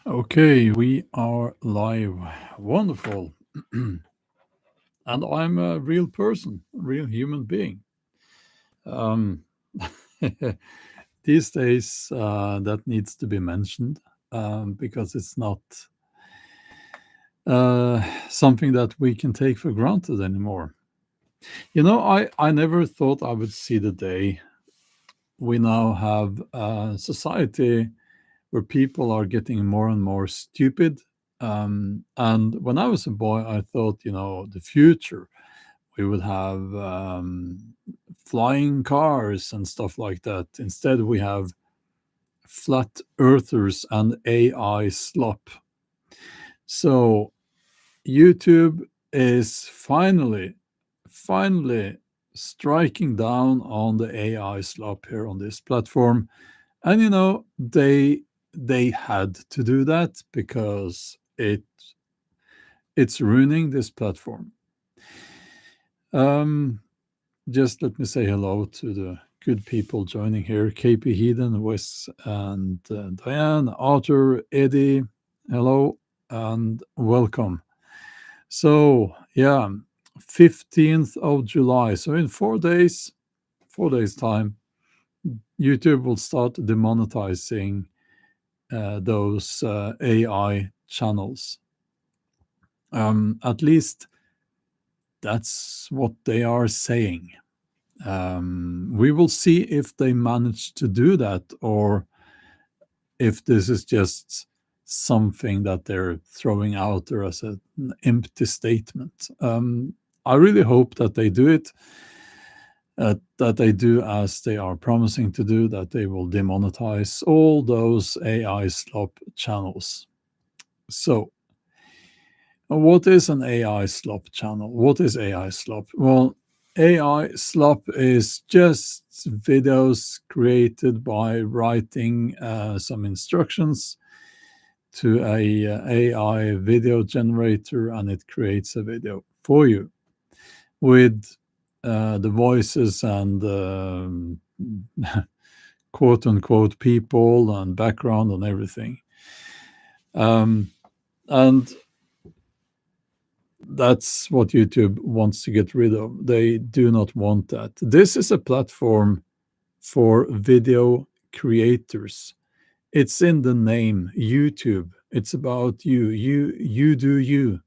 Okay, we are live. Wonderful. And I'm a real person, a real human being. Um, these days, that needs to be mentioned because it's not something that we can take for granted anymore. I never thought I would see the day we now have a society where people are getting more and more stupid. And when I was a boy, I thought, the future, we would have flying cars and stuff like that. Instead, we have flat earthers and AI slop. So YouTube is finally striking down on the AI slop here on this platform. And they had to do that because it's ruining this platform. Um, just let me say hello to the good people joining here: KP Heathen, Wes, and Diane, Arthur, Eddie. Hello and welcome. So yeah, 15th of July. So in 4 days time, YouTube will start demonetizing those AI channels. At least that's what they are saying. We will see if they manage to do that or if this is just something that they're throwing out there as an empty statement. I really hope that they do it, that they do as they are promising to do, that they will demonetize all those AI slop channels. So, what is an AI slop channel? What is AI slop? Well, AI slop is just videos created by writing some instructions to a AI video generator, and it creates a video for you with the voices and quote unquote people and background and everything. And that's what YouTube wants to get rid of. They do not want that. This is a platform for video creators. It's in the name, YouTube. It's about you. You do you.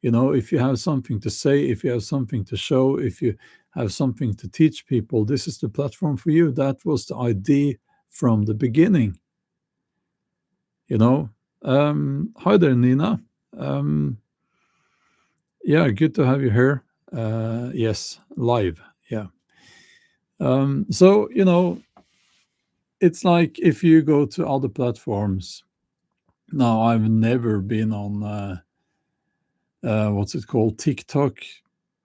If you have something to say, if you have something to show, if you have something to teach people, this is the platform for you. That was the idea from the beginning. Hi there, Nina. Yeah, good to have you here. Yes, live. Yeah. So, it's like if you go to other platforms. Now, I've never been on, what's it called, TikTok,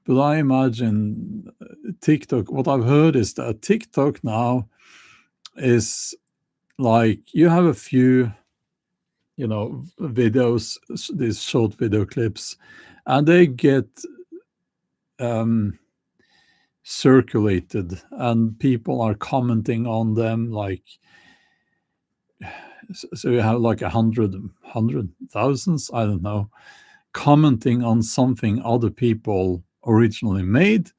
but I imagine TikTok, what I've heard is that TikTok now is like you have a few, videos, these short video clips, and they get circulated and people are commenting on them, like, so you have like 100,000, I don't know, commenting on something other people originally made.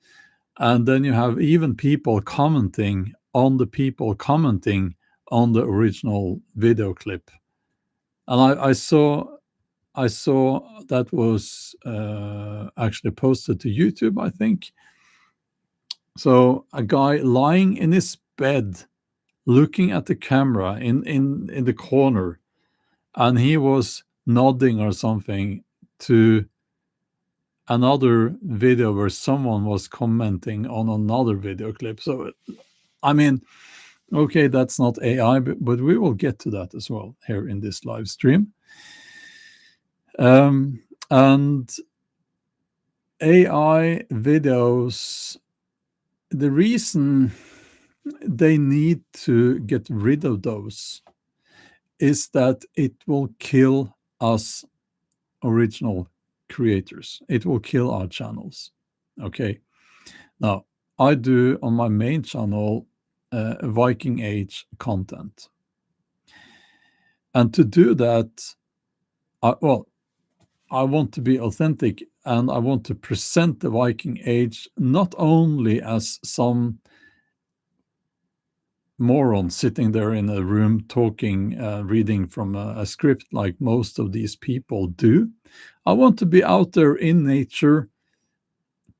And then you have even people commenting on the people commenting on the original video clip. And I saw that was actually posted to YouTube, I think. So a guy lying in his bed, looking at the camera in the corner, and he was nodding or something to another video where someone was commenting on another video clip. So, I mean, okay, that's not AI, but we will get to that as well here in this live stream. And AI videos, the reason they need to get rid of those is that it will kill us original creators. It will kill our channels. Okay. Now, I do on my main channel Viking Age content. And to do that, Well, I want to be authentic, and I want to present the Viking Age not only as some moron sitting there in a room talking, reading from a script like most of these people do. I want to be out there in nature,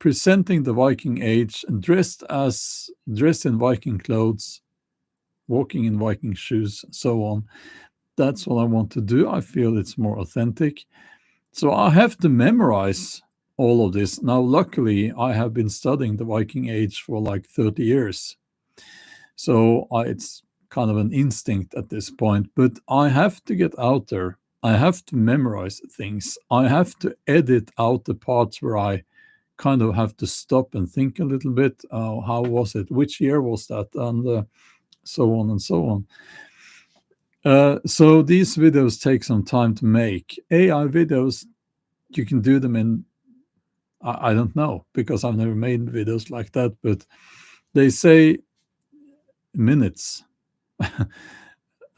presenting the Viking Age, dressed in Viking clothes, walking in Viking shoes, so on. That's what I want to do. I feel it's more authentic. So I have to memorize all of this. Now, luckily, I have been studying the Viking Age for like 30 years. So it's kind of an instinct at this point, but I have to get out there. I have to memorize things. I have to edit out the parts where I kind of have to stop and think a little bit. How was it? Which year was that? And so on and so on. So these videos take some time to make. AI videos, you can do them in, I don't know, because I've never made videos like that, but they say minutes.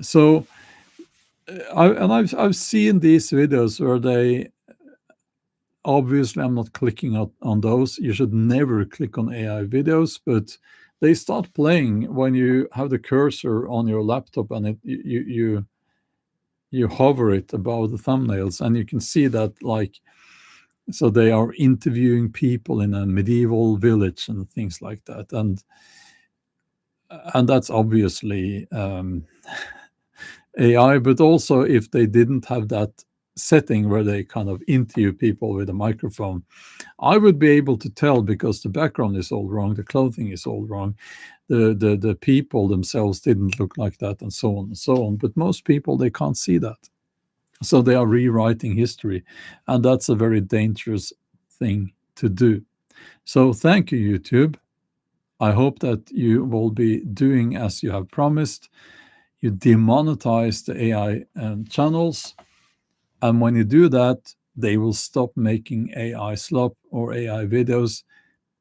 So I've seen these videos where they, obviously I'm not clicking on those. You should never click on AI videos, but they start playing when you have the cursor on your laptop and you hover it above the thumbnails, and you can see that, like, so they are interviewing people in a medieval village and things like that, and that's obviously AI. But also, if they didn't have that setting where they kind of interview people with a microphone, I would be able to tell, because the background is all wrong, the clothing is all wrong, the people themselves didn't look like that, and so on and so on. But most people, they can't see that. So they are rewriting history, and that's a very dangerous thing to do. So thank you, YouTube. I hope that you will be doing as you have promised. You demonetize the AI channels, and when you do that, they will stop making AI slop or AI videos,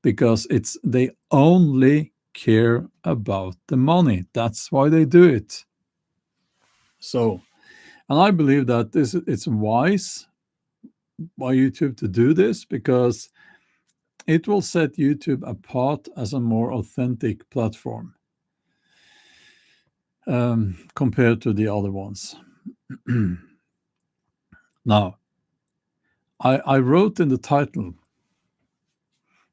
because they only care about the money. That's why they do it. So, and I believe that it's wise by YouTube to do this, because it will set YouTube apart as a more authentic platform compared to the other ones. Now, I wrote in the title,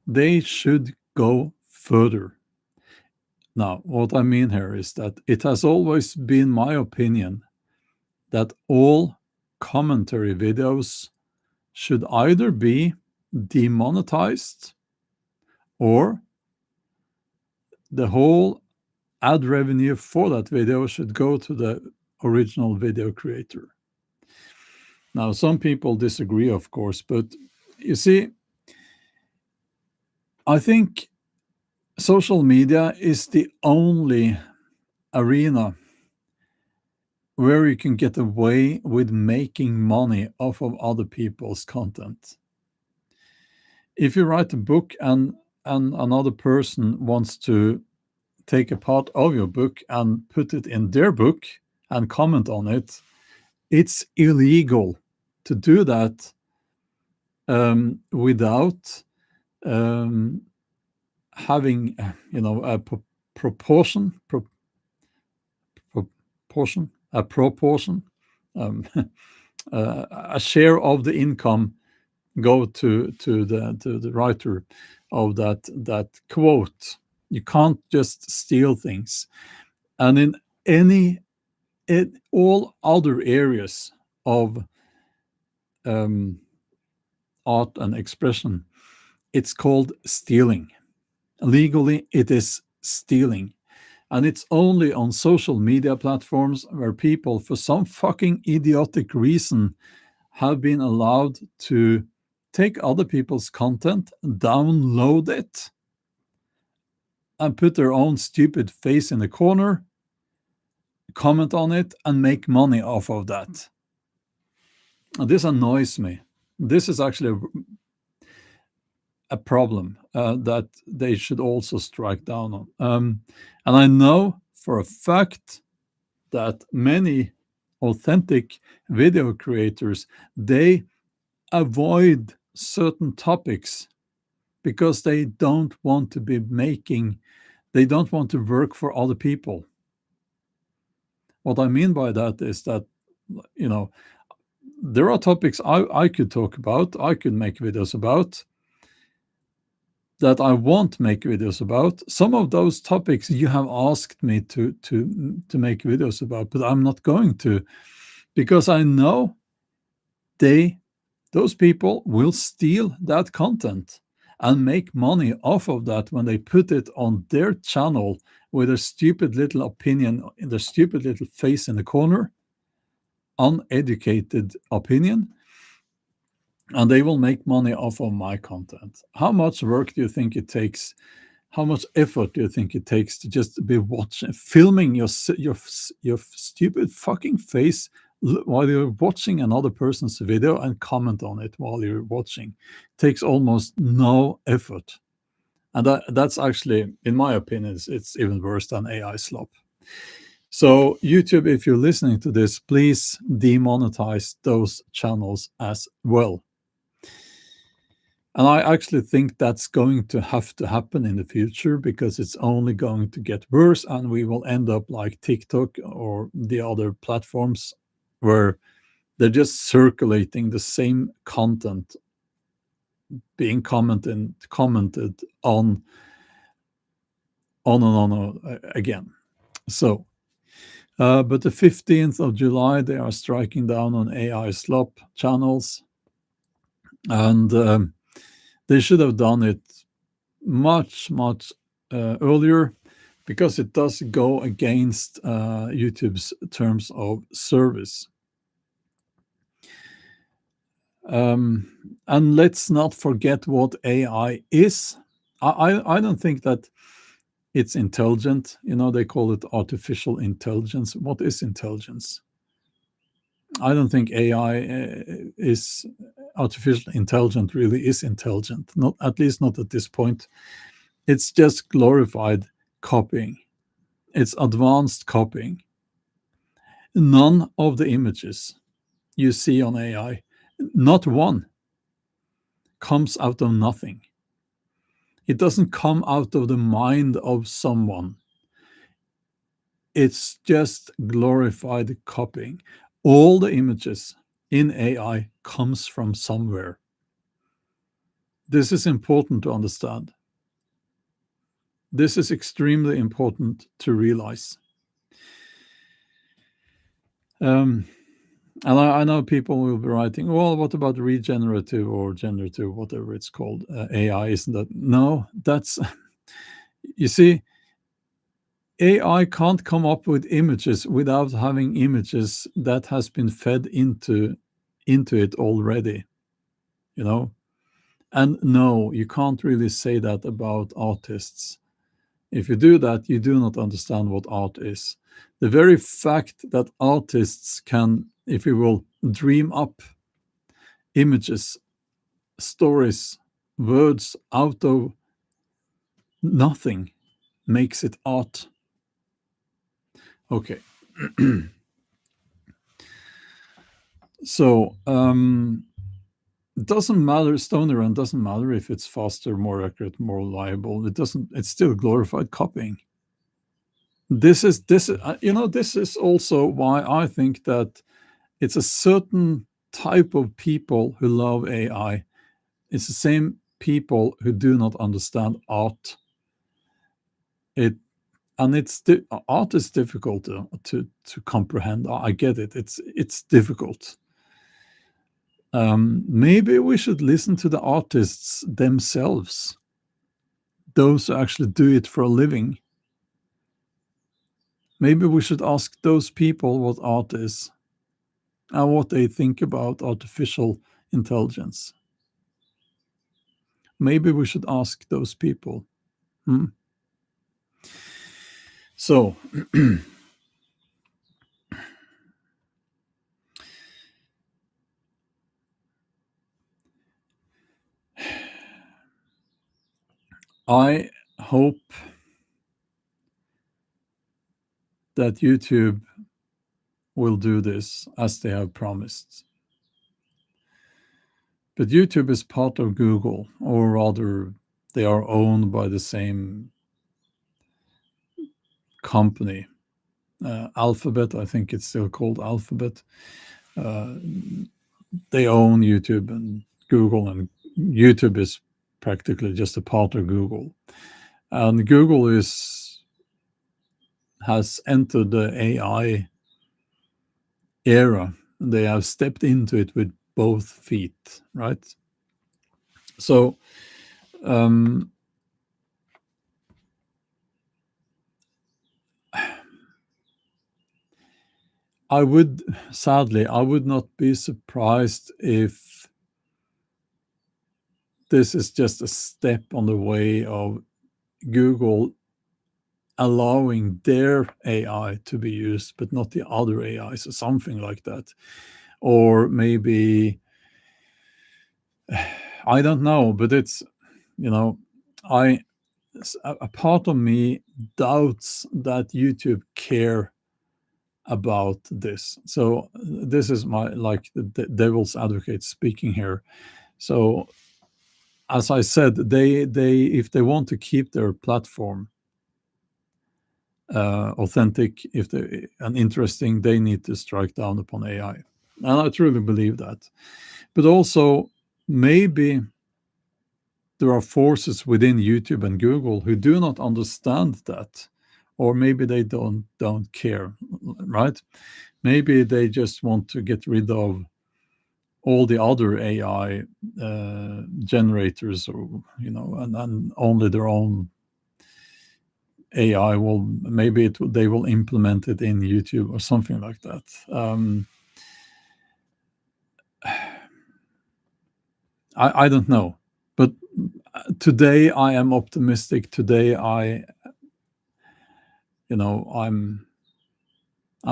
they should go further. Now, what I mean here is that it has always been my opinion that all commentary videos should either be demonetized, or the whole ad revenue for that video should go to the original video creator. Now, some people disagree, of course, but you see, I think social media is the only arena where you can get away with making money off of other people's content. If you write a book and another person wants to take a part of your book and put it in their book and comment on it, it's illegal to do that without having, a proportion, a share of the income go to the writer of that quote. You can't just steal things. And in all other areas of art and expression, it's called stealing. Legally, it is stealing. And it's only on social media platforms where people, for some fucking idiotic reason, have been allowed to take other people's content, download it, and put their own stupid face in the corner, comment on it, and make money off of that. And this annoys me. This is actually a problem that they should also strike down on. And I know for a fact that many authentic video creators, they avoid certain topics because they don't want to they don't want to work for other people. What I mean by that is that, you know, there are topics I could talk about, I could make videos about, that I won't make videos about. Some of those topics you have asked me to make videos about, but I'm not going to, because I know those people will steal that content and make money off of that when they put it on their channel with a stupid little opinion in the stupid little face in the corner, uneducated opinion, and they will make money off of my content. How much work do you think it takes? How much effort do you think it takes to just be watching, filming your stupid fucking face while you're watching another person's video and comment on it while you're watching? It takes almost no effort. And that's actually, in my opinion, it's even worse than AI slop. So YouTube, if you're listening to this, please demonetize those channels as well. And I actually think that's going to have to happen in the future, because it's only going to get worse, and we will end up like TikTok or the other platforms where they're just circulating the same content being commented on and on again. So, but the 15th of July, they are striking down on AI slop channels, and they should have done it much earlier, because it does go against YouTube's terms of service. And let's not forget what AI is. I don't think that it's intelligent. You know, they call it artificial intelligence. What is intelligence? I don't think AI is artificial intelligence really is intelligent. Not, at least not at this point. It's just glorified copying. It's advanced copying. None of the images you see on AI, not one, comes out of nothing. It doesn't come out of the mind of someone. It's just glorified copying. All the images in AI comes from somewhere. This is important to understand. This is extremely important to realize. And I know people will be writing, well, what about regenerative or generative, whatever it's called, AI? Isn't that? No, that's, you see, AI can't come up with images without having images that has been fed into it already, you know? And no, you can't really say that about artists. If you do that, you do not understand what art is. The very fact that artists can, if you will, dream up images, stories, words out of nothing makes it art. Okay. So, it doesn't matter, Stone Run doesn't matter if it's faster, more accurate, more reliable. It's still glorified copying. This is also why I think that it's a certain type of people who love AI. It's the same people who do not understand art. Art is difficult to comprehend. I get it. It's difficult. Maybe we should listen to the artists themselves, those who actually do it for a living. Maybe we should ask those people what art is and what they think about artificial intelligence. Maybe we should ask those people. So, I hope that YouTube will do this as they have promised. But YouTube is part of Google, or rather, they are owned by the same company. Alphabet, I think it's still called Alphabet. They own YouTube and Google, and YouTube is practically just a part of Google. And Google has entered the AI era. They have stepped into it with both feet, right? So I would not be surprised if this is just a step on the way of Google allowing their AI to be used, but not the other AIs, or something like that. Or maybe, I don't know, but it's, I a part of me doubts that YouTube care about this. So this is my, like, the devil's advocate speaking here. So as I said, they if they want to keep their platform authentic, and interesting, they need to strike down upon AI, and I truly believe that. But also, maybe there are forces within YouTube and Google who do not understand that, or maybe they don't care, right? Maybe they just want to get rid of all the other AI generators, or and only their own AI will, maybe they will implement it in YouTube or something like that. I don't know, but today I am optimistic. Today I'm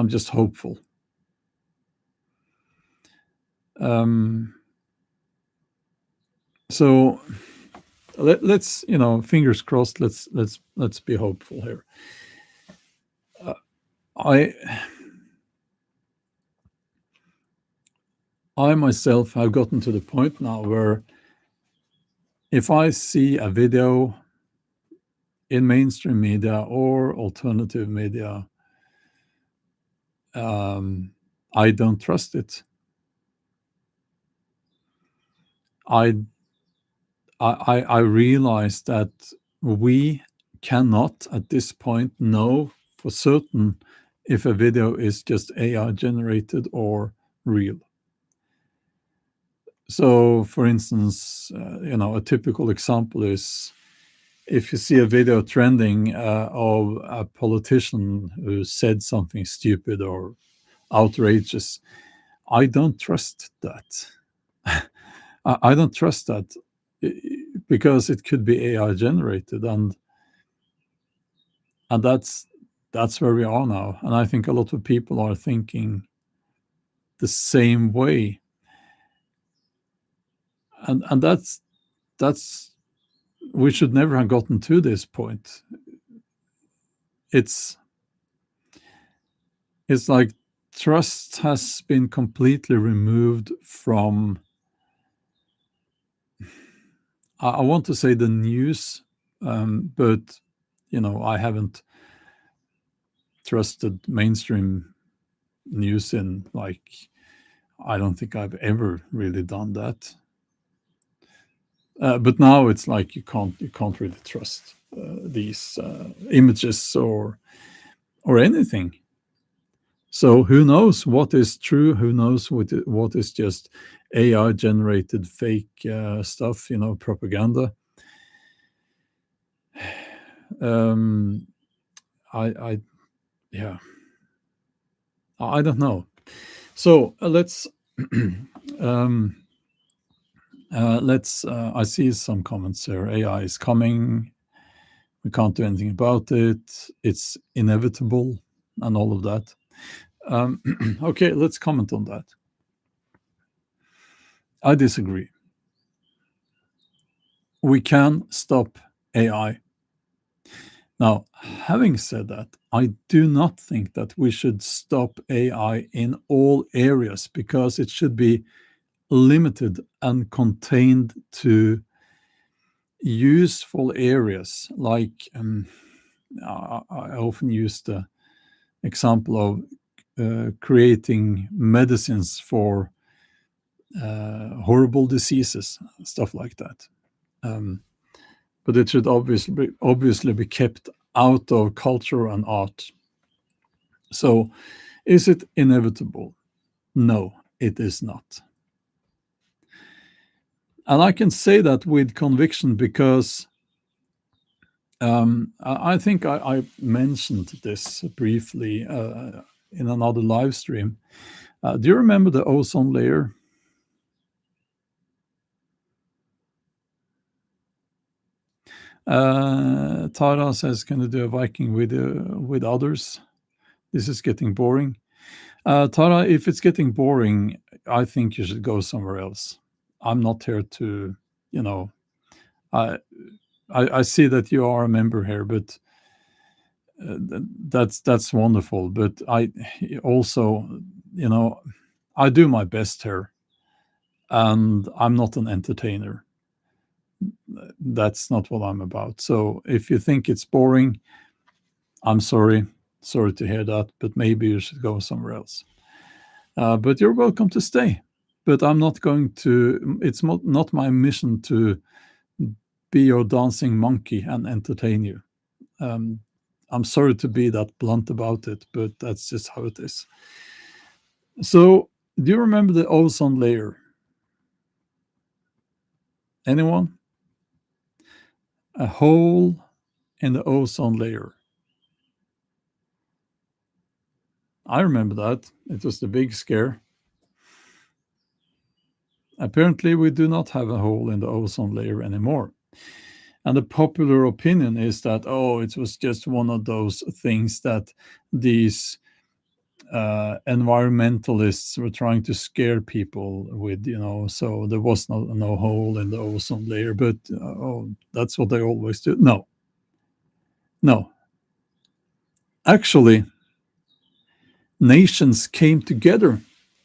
just hopeful. So let's, fingers crossed. Let's be hopeful here. I myself have gotten to the point now where if I see a video in mainstream media or alternative media, I don't trust it. I realize that we cannot at this point know for certain if a video is just AI generated or real. So, for instance, a typical example is if you see a video trending of a politician who said something stupid or outrageous, I don't trust that. I don't trust that because it could be AI generated, and that's where we are now. And I think a lot of people are thinking the same way, and that's we should never have gotten to this point. It's like trust has been completely removed from, I want to say, the news, but I haven't trusted mainstream news in, like, I don't think I've ever really done that. But now it's like you can't really trust these images or anything. So who knows what is true? Who knows what is just AI generated fake stuff? Propaganda. I yeah. I don't know. So let's I see some comments here. AI is coming. We can't do anything about it. It's inevitable, and all of that. Okay, let's comment on that. I disagree. We can stop AI. Now, having said that, I do not think that we should stop AI in all areas, because it should be limited and contained to useful areas. Like I often use the example of creating medicines for horrible diseases, stuff like that. But it should obviously be kept out of culture and art. So, is it inevitable? No, it is not. And I can say that with conviction because I think I mentioned this briefly in another live stream. Do you remember the ozone layer? Tara says, "Can you do a Viking with others? This is getting boring." Tara, if it's getting boring, I think you should go somewhere else. I'm not here to, you know, I I see that you are a member here, but that's wonderful. But I also, I do my best here, and I'm not an entertainer. That's not what I'm about. So if you think it's boring, I'm sorry. Sorry to hear that, but maybe you should go somewhere else. But you're welcome to stay. But I'm not going to, it's not my mission to be your dancing monkey and entertain you. I'm sorry to be that blunt about it, but that's just how it is. So, do you remember the ozone layer? Anyone? A hole in the ozone layer. I remember that. It was the big scare. Apparently, we do not have a hole in the ozone layer anymore. And the popular opinion is that, oh, it was just one of those things that these environmentalists were trying to scare people with, so there was no hole in the ozone layer. But, oh, that's what they always do. No, no. Actually, nations came together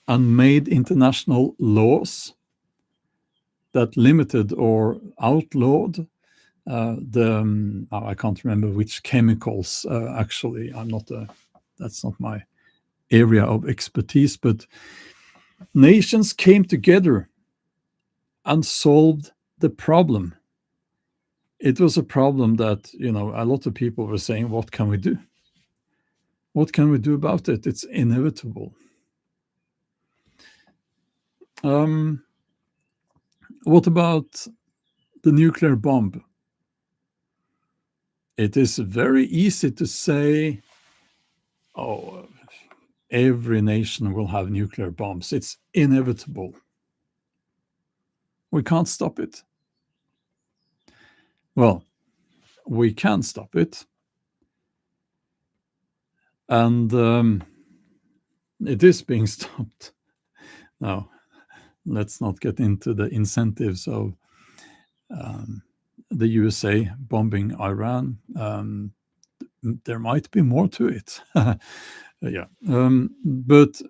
and made international laws that limited or outlawed I can't remember which chemicals. Actually, that's not my area of expertise, but nations came together and solved the problem. It was a problem that, a lot of people were saying, what can we do? What can we do about it? It's inevitable. What about the nuclear bomb? It is very easy to say, oh, every nation will have nuclear bombs. It's inevitable. We can't stop it. Well, we can stop it. And it is being stopped. Now, let's not get into the incentives of the USA bombing Iran. There might be more to it. Yeah. But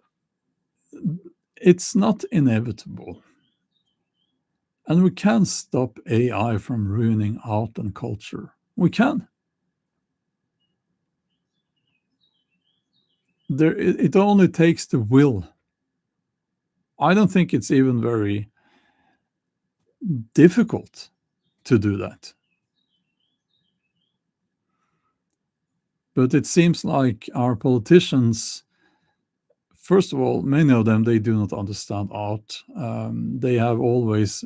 it's not inevitable. And we can stop AI from ruining art and culture. We can. It only takes the will. I don't think it's even very difficult to do that. But it seems like our politicians, first of all, many of them, they do not understand art. They have always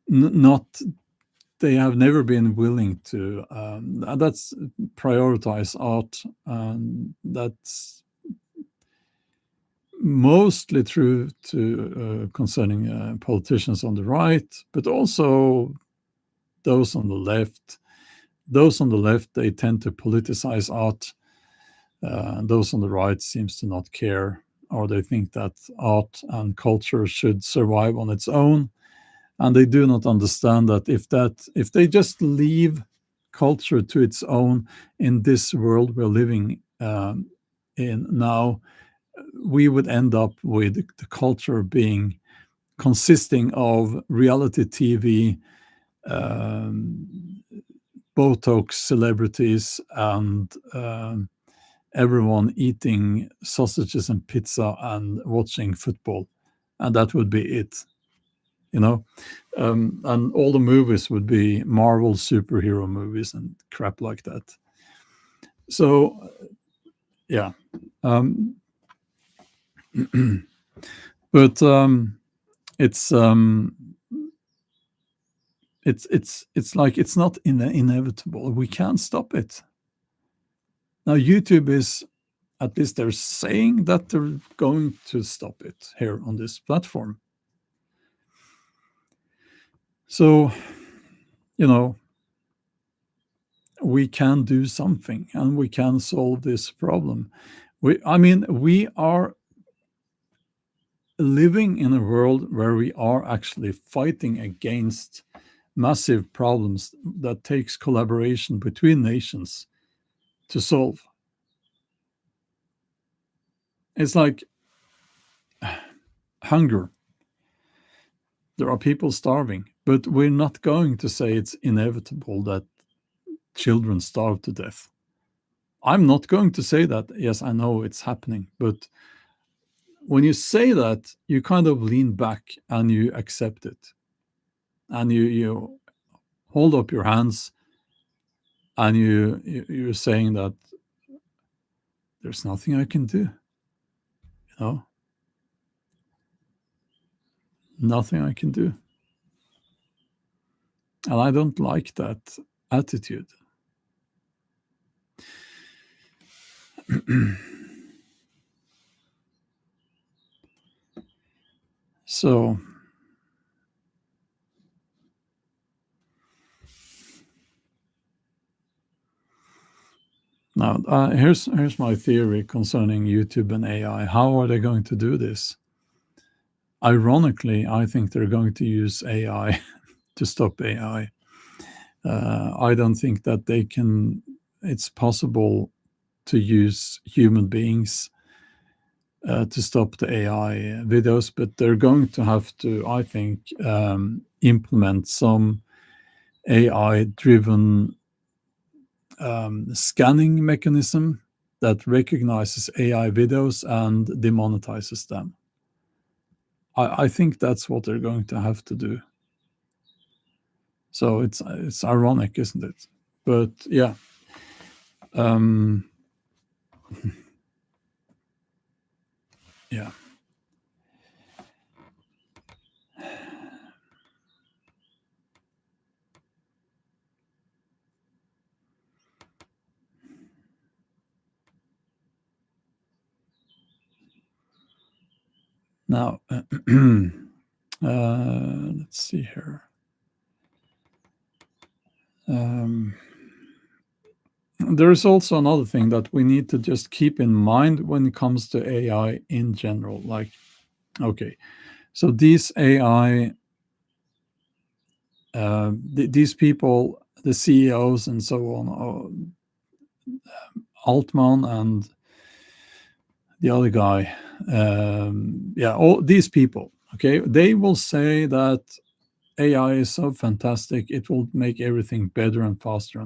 not, they have never been willing to that's prioritize art. That's mostly true to concerning politicians on the right, but also those on the left. Those on the left, they tend to politicize art. Those on the right seems to not care, or they think that art and culture should survive on its own. And they do not understand that if they just leave culture to its own in this world we're living in now, we would end up with the culture being consisting of reality TV, Botox celebrities, and everyone eating sausages and pizza and watching football, and that would be it. You know, and all the movies would be Marvel superhero movies and crap like that. So, yeah, um, but it's it's like it's not inevitable. We can't stop it. Now, YouTube is, at least they're saying that they're going to stop it here on this platform. So, you know, we can do something and we can solve this problem. We are living in a world where we are actually fighting against massive problems that takes collaboration between nations to solve. It's like hunger. There are people starving, but we're not going to say it's inevitable that children starve to death. I'm not going to say that. Yes, I know it's happening, but when you say that, you kind of lean back and you accept it, and you hold up your hands, and you're saying that there's nothing I can do. You know, nothing I can do, and I don't like that attitude. So now, here's my theory concerning YouTube and AI. How are they going to do this? Ironically, I think they're going to use AI to stop AI. I don't think that they can. It's possible to use human beings to stop the AI videos, but they're going to have to, I think, implement some AI-driven scanning mechanism that recognizes AI videos and demonetizes them. I think that's what they're going to have to do. So it's ironic, isn't it? But yeah, yeah. Now, let's see here. There is also another thing that we need to just keep in mind when it comes to AI in general. Like, okay, so these AI, these people, the CEOs and so on, Altman and the other guy, yeah, all these people, okay, they will say that AI is so fantastic, it will make everything better and faster,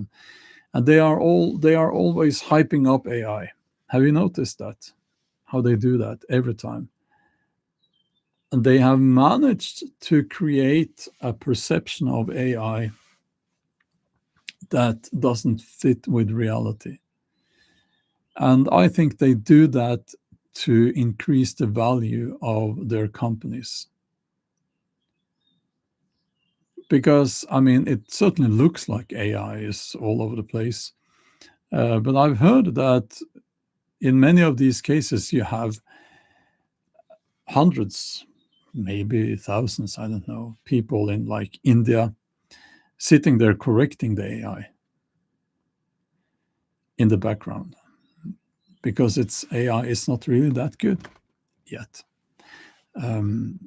and they are always hyping up AI. Have you noticed that? How they do that every time? And they have managed to create a perception of AI that doesn't fit with reality. And I think they do that to increase the value of their companies. Because, I mean, it certainly looks like AI is all over the place. But I've heard that in many of these cases, you have hundreds, maybe thousands, I don't know, people in like India sitting there correcting the AI in the background because its AI is not really that good yet. And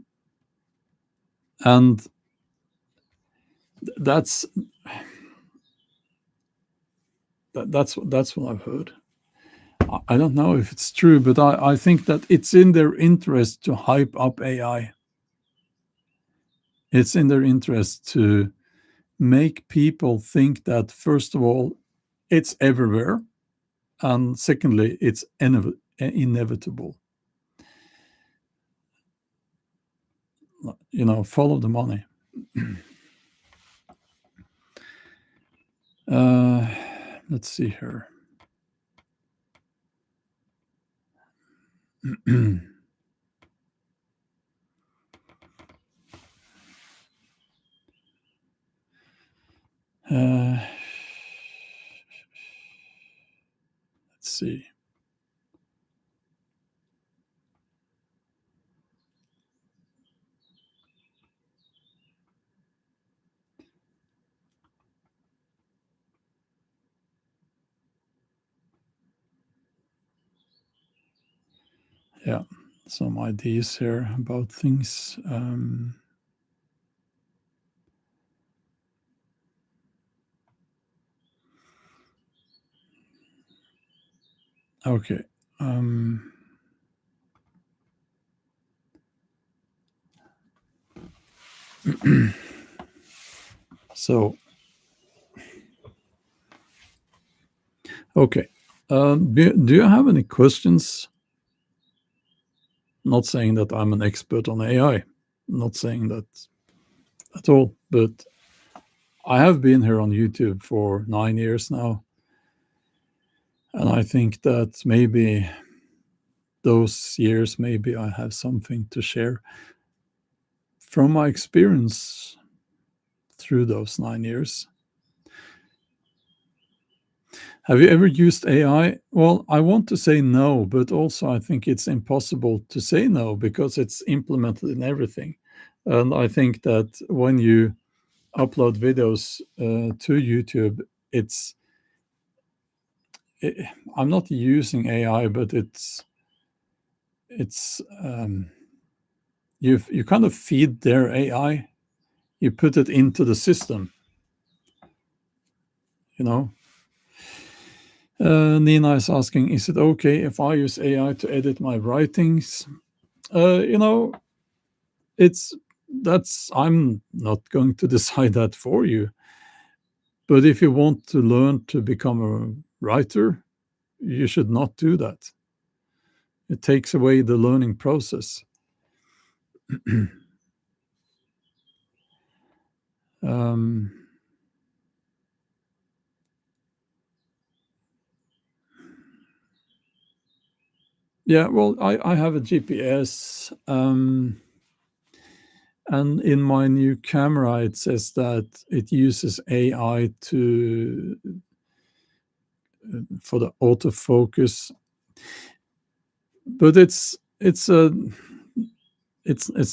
that's That's what I've heard. I don't know if it's true, but I think that it's in their interest to hype up AI. It's in their interest to make people think that, first of all, it's everywhere, and secondly, it's inevitable. Follow the money. Let's see here. Let's see. Yeah, some ideas here about things. Okay. So, okay. Do you have any questions? Not saying that I'm an expert on AI, not saying that at all, but I have been here on YouTube for 9 years now. And I think that maybe those years, maybe I have something to share from my experience through those 9 years. Have you ever used AI? Well, I want to say no, but also I think it's impossible to say no because it's implemented in everything. And I think that when you upload videos to YouTube, I'm not using AI, but it's you kind of feed their AI, you put it into the system, you know. Nina is asking, is it okay if I use AI to edit my writings? You know, I'm not going to decide that for you. But if you want to learn to become a writer, you should not do that. It takes away the learning process. um, yeah, well, I have a GPS. And in my new camera, it says that it uses AI for the autofocus, but it's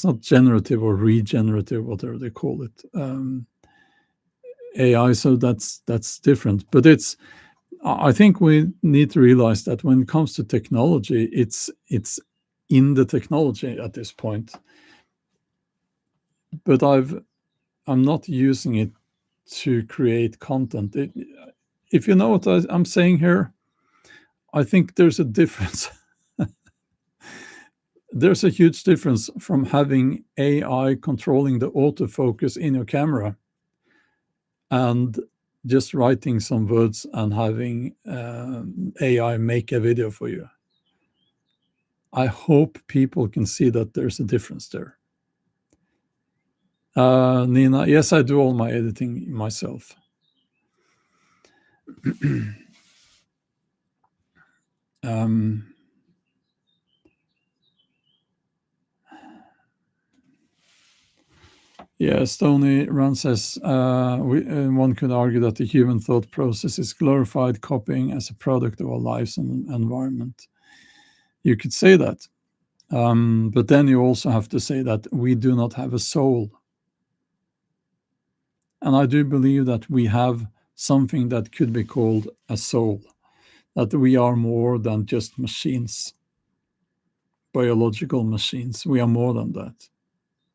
not generative or regenerative, whatever they call it, AI. So that's different. But I think we need to realize that when it comes to technology, it's in the technology at this point. But I'm not using it to create content. If you know what I'm saying here, I think there's a difference. There's a huge difference from having AI controlling the autofocus in your camera and just writing some words and having AI make a video for you. I hope people can see that there's a difference there. Nina, yes, I do all my editing myself. Yeah, Stony Run says one could argue that the human thought process is glorified copying as a product of our lives and environment. You could say that. But then you also have to say that we do not have a soul. And I do believe that we have something that could be called a soul, that we are more than just machines, biological machines. We are more than that.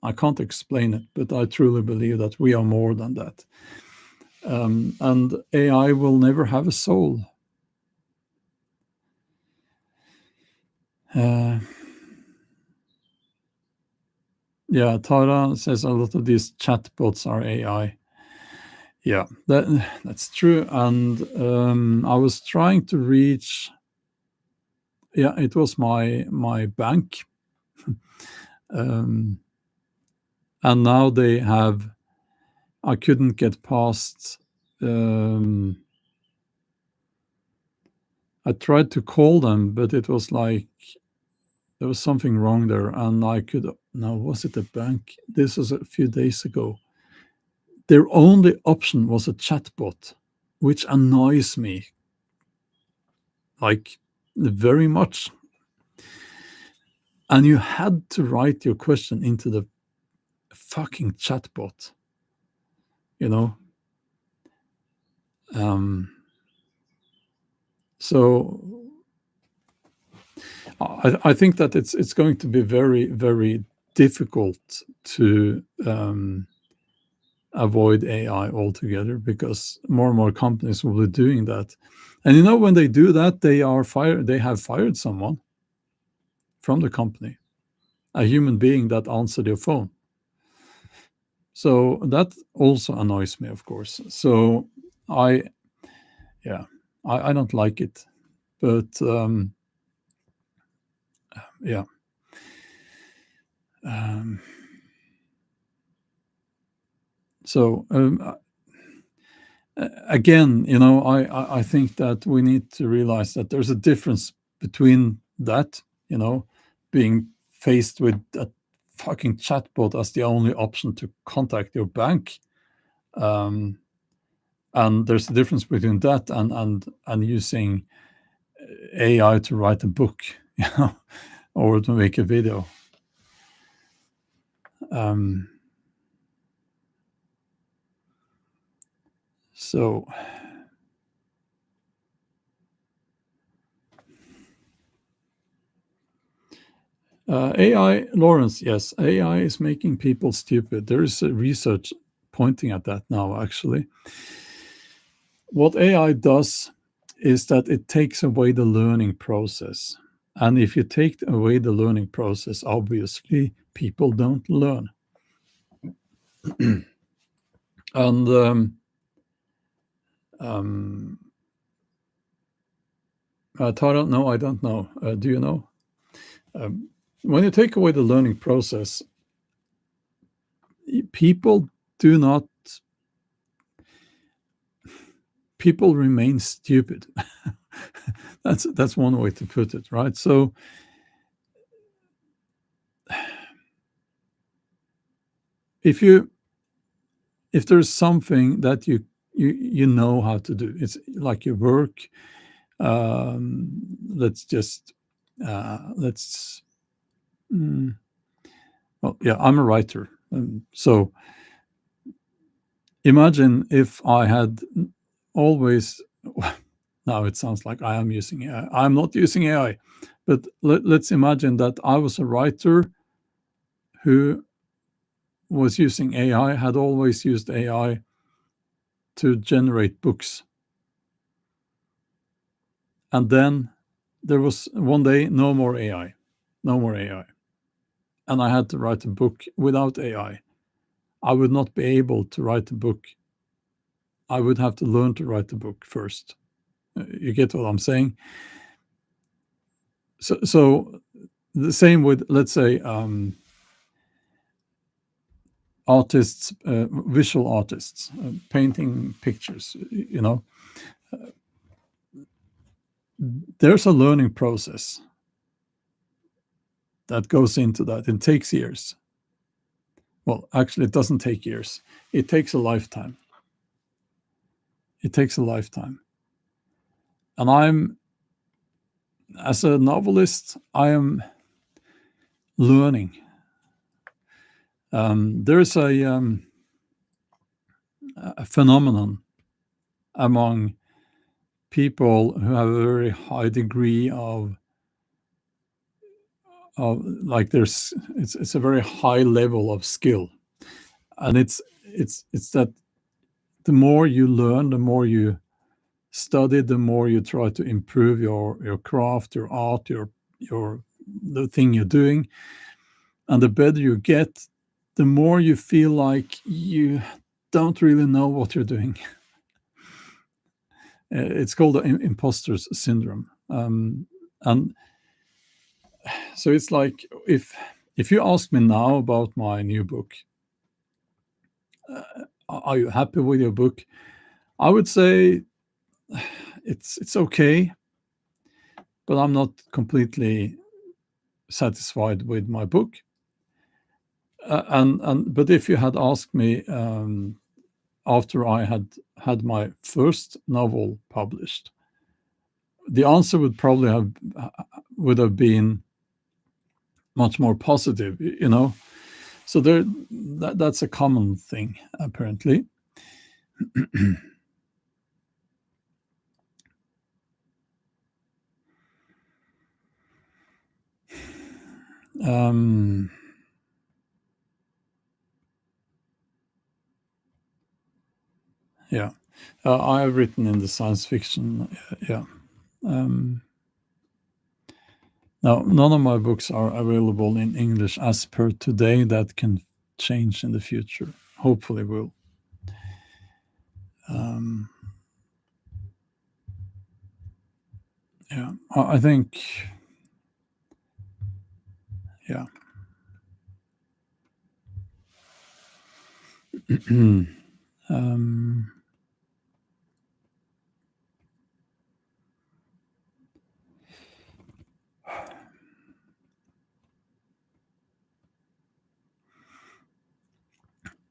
I can't explain it, but I truly believe that we are more than that. And AI will never have a soul. Uh, yeah, Tara says a lot of these chatbots are AI. Yeah, that's true. And I was trying to reach. Yeah, it was my bank, and now they have. I couldn't get past. I tried to call them, but it was like there was something wrong there, and I could. Now, was it a bank? This was a few days ago. Their only option was a chatbot, which annoys me like very much. And you had to write your question into the fucking chatbot, you know. So I think that it's going to be very, very difficult to avoid AI altogether, because more and more companies will be doing that. And when they do that, they have fired someone from the company, a human being that answered your phone. So that also annoys me, of course. So I yeah, I don't like it, but yeah. Um, so again, I think that we need to realize that there's a difference between that, being faced with a fucking chatbot as the only option to contact your bank. And there's a difference between that and using AI to write a book, or to make a video. So AI, Lawrence, yes, AI is making people stupid. There is research pointing at that now, actually. What AI does is that it takes away the learning process. And if you take away the learning process, obviously people don't learn. And Tara, no, I don't know. Do you know? When you take away the learning process, people do not. People remain stupid. That's one way to put it, right? So if there's something that you know how to do, it's like your work. Let's just let's well, yeah, I'm a writer. So imagine if I had always. Now it sounds like I am using AI. I'm not using AI, but let's imagine that I was a writer who was using AI, had always used AI to generate books. And then there was one day, no more AI, no more AI. And I had to write a book without AI. I would not be able to write a book. I would have to learn to write the book first. You get what I'm saying? So the same with, let's say, artists, visual artists, painting pictures. There's a learning process that goes into that. It takes years. Well, actually, it doesn't take years. It takes a lifetime. It takes a lifetime. And as a novelist, I am learning. There's a phenomenon among people who have a very high degree of like it's a very high level of skill, and it's that the more you learn, the more you study, the more you try to improve your craft, your art, your the thing you're doing, and the better you get, the more you feel like you don't really know what you're doing. It's called the imposter's syndrome, and so it's like if you ask me now about my new book, are you happy with your book? I would say it's okay, but I'm not completely satisfied with my book. And but if you had asked me after I had my first novel published, the answer would have been much more positive, you know. So that's a common thing apparently. um, yeah, I have written in the science fiction. Yeah. Um, Now, none of my books are available in English as per today. That can change in the future. Hopefully, will. Um, yeah, I think. Yeah. um,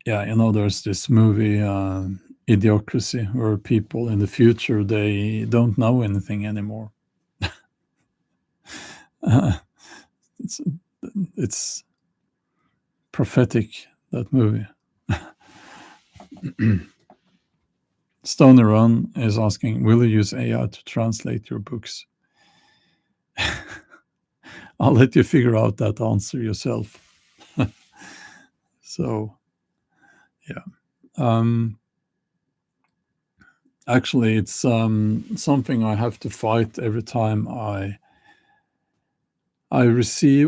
yeah, there's this movie, Idiocracy, where people in the future they don't know anything anymore. it's it's prophetic, that movie. Stony Run is asking, will you use AI to translate your books? I'll let you figure out that answer yourself. So, yeah. Actually, it's something I have to fight every time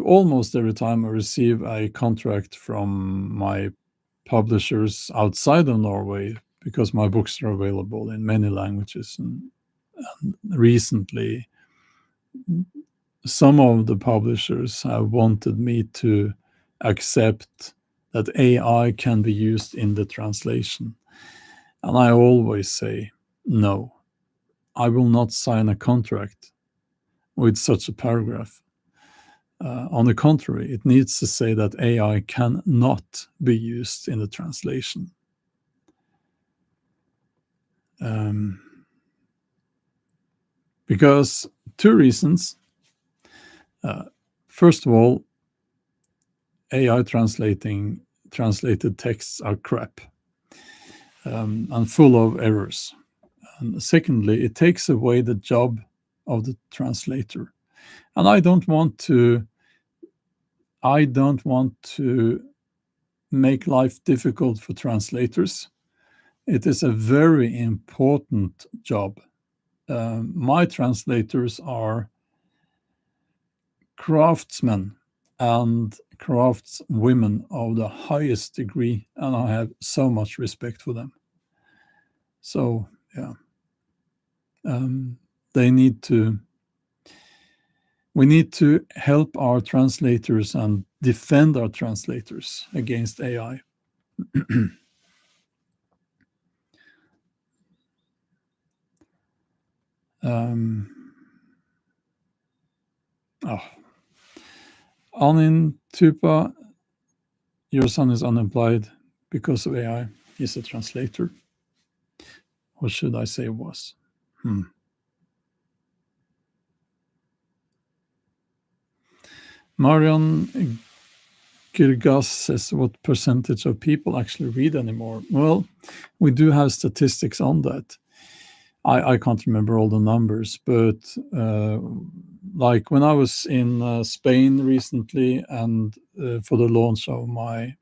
almost every time I receive a contract from my publishers outside of Norway, because my books are available in many languages. And recently, some of the publishers have wanted me to accept that AI can be used in the translation. And I always say, no, I will not sign a contract with such a paragraph. On the contrary, it needs to say that AI cannot be used in the translation. Because two reasons. First of all, AI translated texts are crap, and full of errors. And secondly, it takes away the job of the translator. And I don't want to make life difficult for translators. It is a very important job. My translators are craftsmen and craftswomen of the highest degree, and I have so much respect for them. So, yeah, they need to. We need to help our translators and defend our translators against AI. Oh. Anin Tupa, your son is unemployed because of AI. He's a translator. Or should I say was? Marion Girgas says, what percentage of people actually read anymore? Well, we do have statistics on that. I can't remember all the numbers, but like when I was in Spain recently, and for the launch of my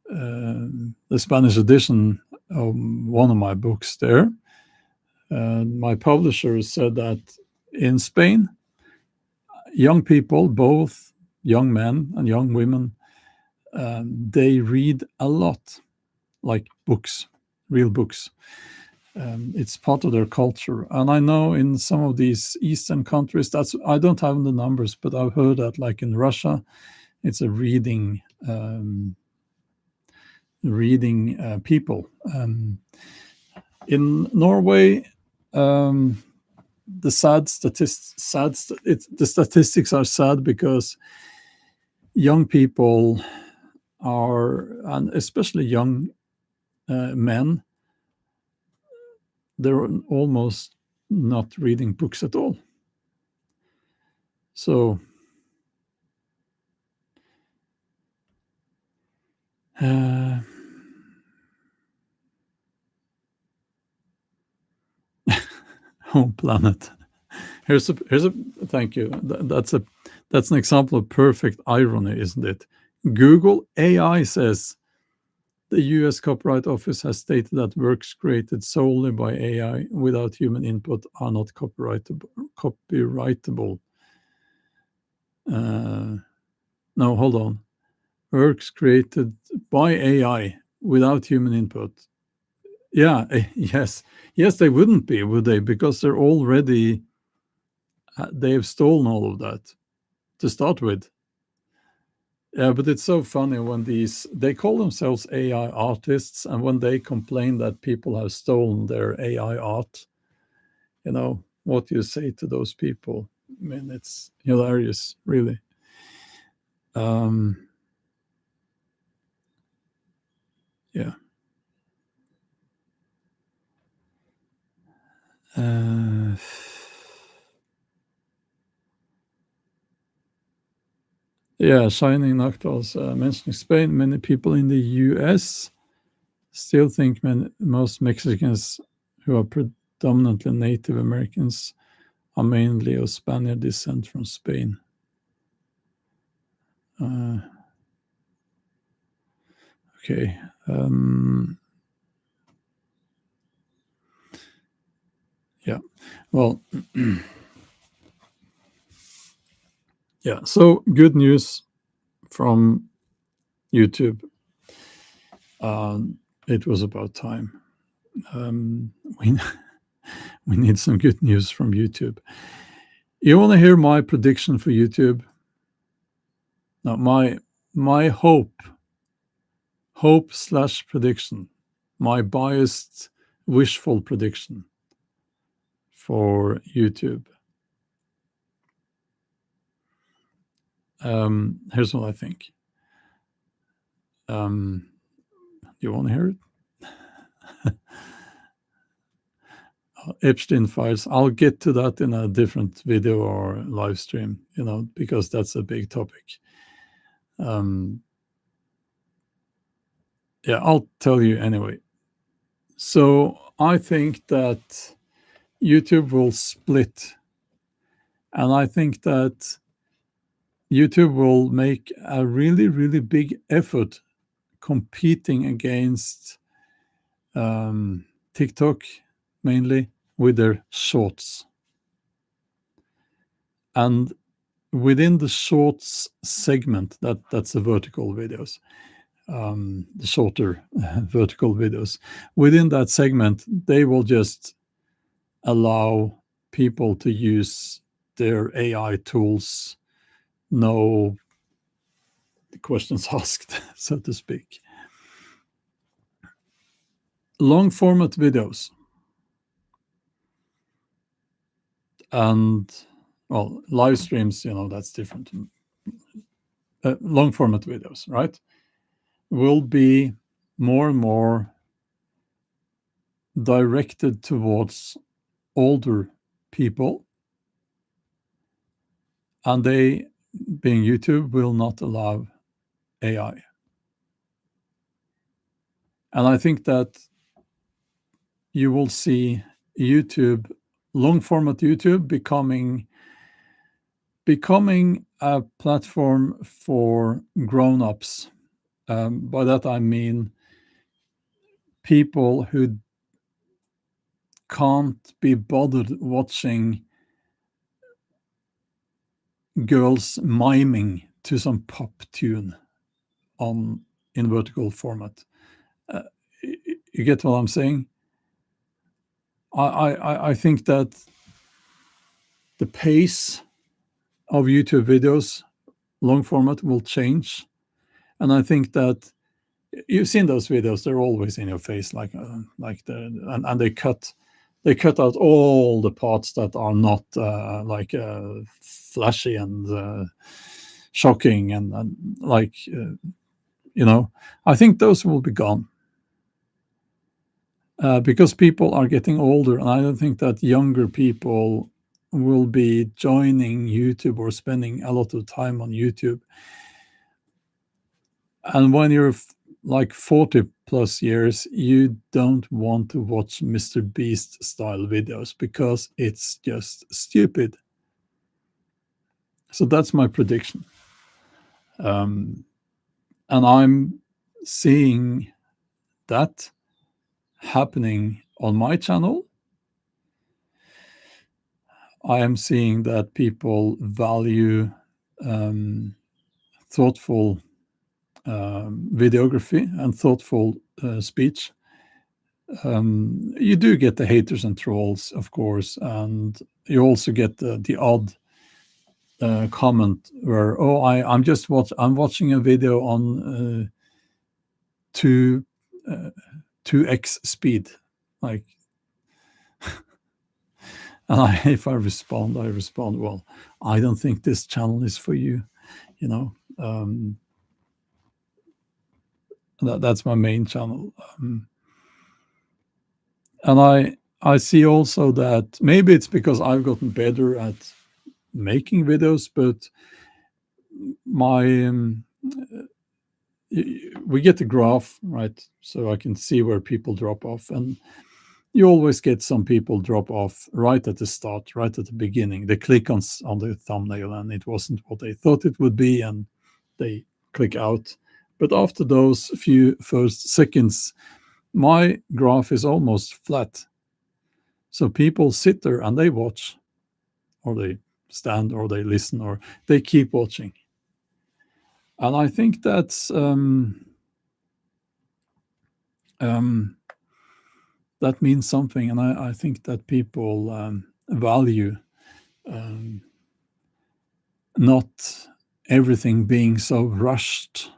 the Spanish edition of one of my books there. My publisher said that in Spain, young people, both young men and young women, they read a lot, like books, real books. It's part of their culture. And I know in some of these Eastern countries, I don't have the numbers, but I've heard that like in Russia, it's a reading people. In Norway, the statistics are sad because young people are, and especially young men, they're almost not reading books at all. So home planet. Here's a thank you. That's an example of perfect irony, isn't it? Google AI says the US Copyright Office has stated that works created solely by AI without human input are not copyrightable. No, hold on. Works created by AI without human input. Yeah, yes, they wouldn't be, would they? Because they've stolen all of that to start with. Yeah, but it's so funny when they call themselves AI artists, and when they complain that people have stolen their AI art, what do you say to those people? I mean, it's hilarious, really. Yeah. Yeah, Shining Nocturals mentioning Spain. Many people in the US still think most Mexicans who are predominantly Native Americans are mainly of Spaniard descent from Spain. Okay. Yeah. Well, yeah. So good news from YouTube. It was about time. We need some good news from YouTube. You want to hear my prediction for YouTube? No, my hope/prediction, my biased, wishful prediction for YouTube. Here's what I think. You want to hear it? Epstein files. I'll get to that in a different video or live stream, because that's a big topic. Yeah, I'll tell you anyway. So I think that YouTube will split, and I think that YouTube will make a really, really big effort competing against TikTok, mainly with their shorts. And within the shorts segment, that's the vertical videos, the shorter vertical videos. Within that segment, they will just allow people to use their AI tools, no questions asked, so to speak. Long format videos and, well, live streams, that's different. Long format videos, right, will be more and more directed towards older people, and they, being YouTube, will not allow AI. And I think that you will see YouTube, long format YouTube, becoming a platform for grown-ups By that I mean people who can't be bothered watching girls miming to some pop tune in vertical format. Uh, you get what I'm saying? I think that the pace of YouTube videos, long format, will change, and I think that you've seen those videos. They're always in your face, and they cut out all the parts that are not flashy and shocking and I think those will be gone because people are getting older, and I don't think that younger people will be joining YouTube or spending a lot of time on YouTube. And when you're like 40 plus years, you don't want to watch Mr. Beast style videos because it's just stupid. So that's my prediction. And I'm seeing that happening on my channel. I am seeing that people value thoughtful videography and thoughtful speech. You do get the haters and trolls, of course, and you also get the odd comment where, "Oh, I'm watching a video on 2x speed," like, and if I respond, well, I don't think this channel is for you, you know. That's my main channel, and I see also that maybe it's because I've gotten better at making videos, but my we get the graph, right, so I can see where people drop off, and you always get some people drop off right at the start, right at the beginning. They click on the thumbnail and it wasn't what they thought it would be, and they click out. But after those few first seconds, my graph is almost flat. So people sit there and they watch, or they stand, or they listen, or they keep watching. And I think that's that means something, and I think that people value not everything being so rushed,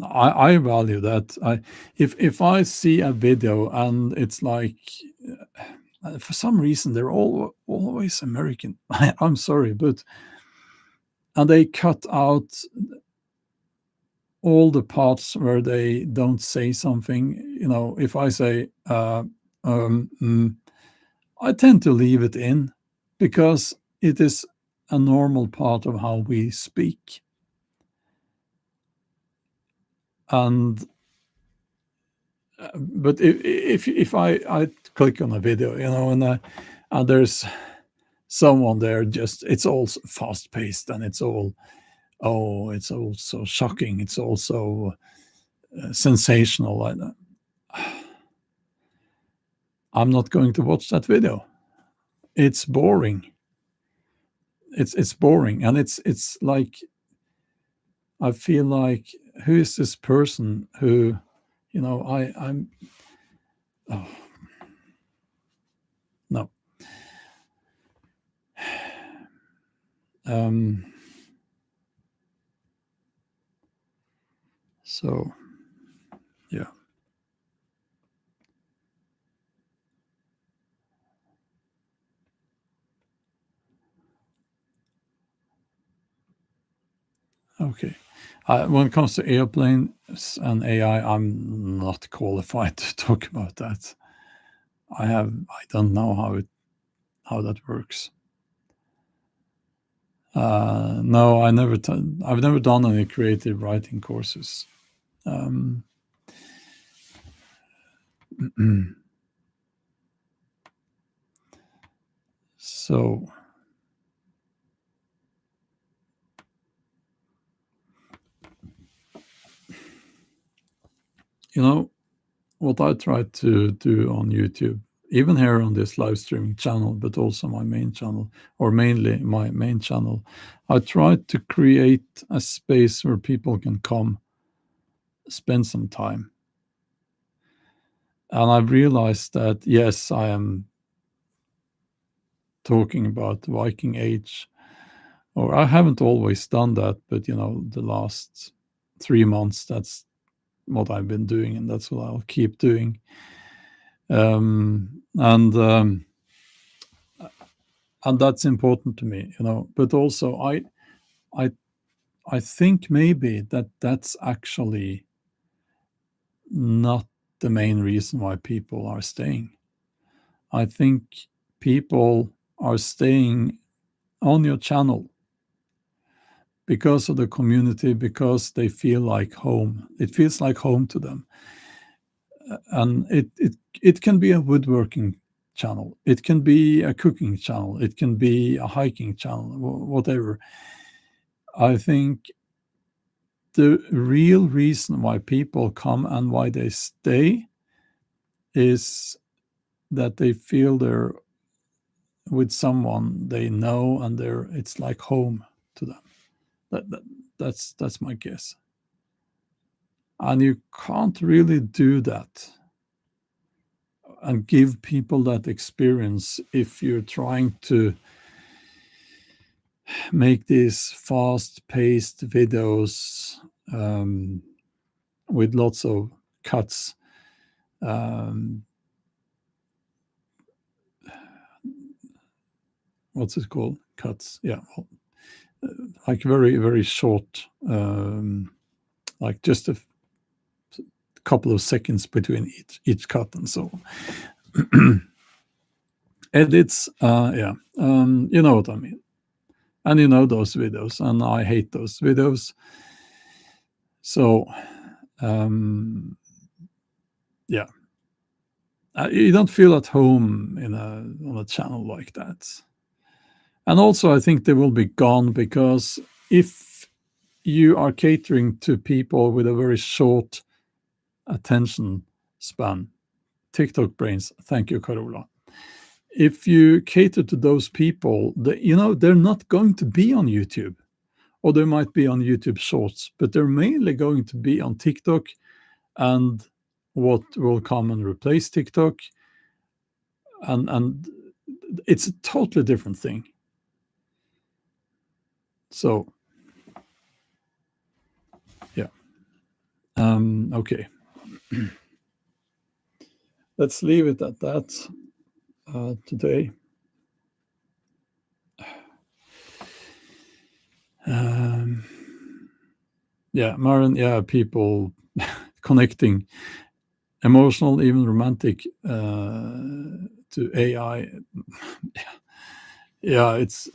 I value that. If I see a video and it's like, for some reason they're always American. I'm sorry, and they cut out all the parts where they don't say something. If I say, I tend to leave it in because it is a normal part of how we speak. And but if I click on a video, and there's someone there, just it's all fast paced, and it's all so shocking, it's also sensational. I'm not going to watch that video. It's boring. It's boring, and it's like, I feel like, who is this person who, I'm oh, no. So yeah. Okay. When it comes to airplanes and AI, I'm not qualified to talk about that. I don't know how that works. No, I've never done any creative writing courses. So you know, what I try to do on YouTube, even here on this live streaming channel, but also my main channel, or mainly my main channel, I try to create a space where people can come, spend some time. And I've realized that, yes, I am talking about Viking Age, or I haven't always done that, but the last 3 months, that's what I've been doing, and that's what I'll keep doing. And that's important to me, But also, I I think maybe that's actually not the main reason why people are staying. I think people are staying on your channel because of the community, because they feel like home. It feels like home to them. And it can be a woodworking channel. It can be a cooking channel. It can be a hiking channel, whatever. I think the real reason why people come and why they stay is that they feel they're with someone they know, and it's like home to them. That's my guess. And you can't really do that and give people that experience if you're trying to make these fast-paced videos with lots of cuts. What's it called? Cuts. Yeah. Like very, very short, like just a couple of seconds between each cut and so on. Edits, yeah, you know what I mean. And you know those videos, and I hate those videos. So, yeah, you don't feel at home on a channel like that. And also, I think they will be gone, because if you are catering to people with a very short attention span, TikTok brains, thank you, Carola. If you cater to those people, they're not going to be on YouTube, or they might be on YouTube Shorts, but they're mainly going to be on TikTok and what will come and replace TikTok. And it's a totally different thing. So, yeah. Okay. Let's leave it at that today. Yeah, Maren, yeah, people connecting emotional, even romantic, to AI. Yeah, it's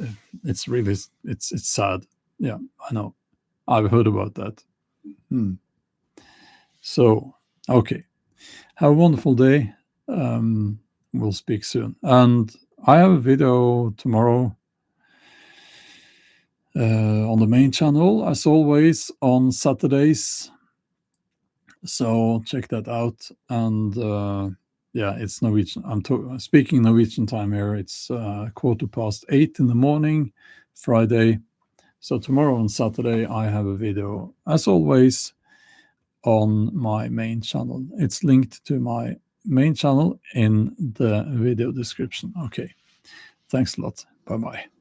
really it's sad. Yeah, I know. I've heard about that. So, okay. Have a wonderful day. We'll speak soon. And I have a video tomorrow on the main channel, as always, on Saturdays. So check that out. And yeah, it's Norwegian. I'm speaking Norwegian time here. It's 8:15 in the morning, Friday. So tomorrow on Saturday, I have a video, as always, on my main channel. It's linked to my main channel in the video description. Okay. Thanks a lot. Bye-bye.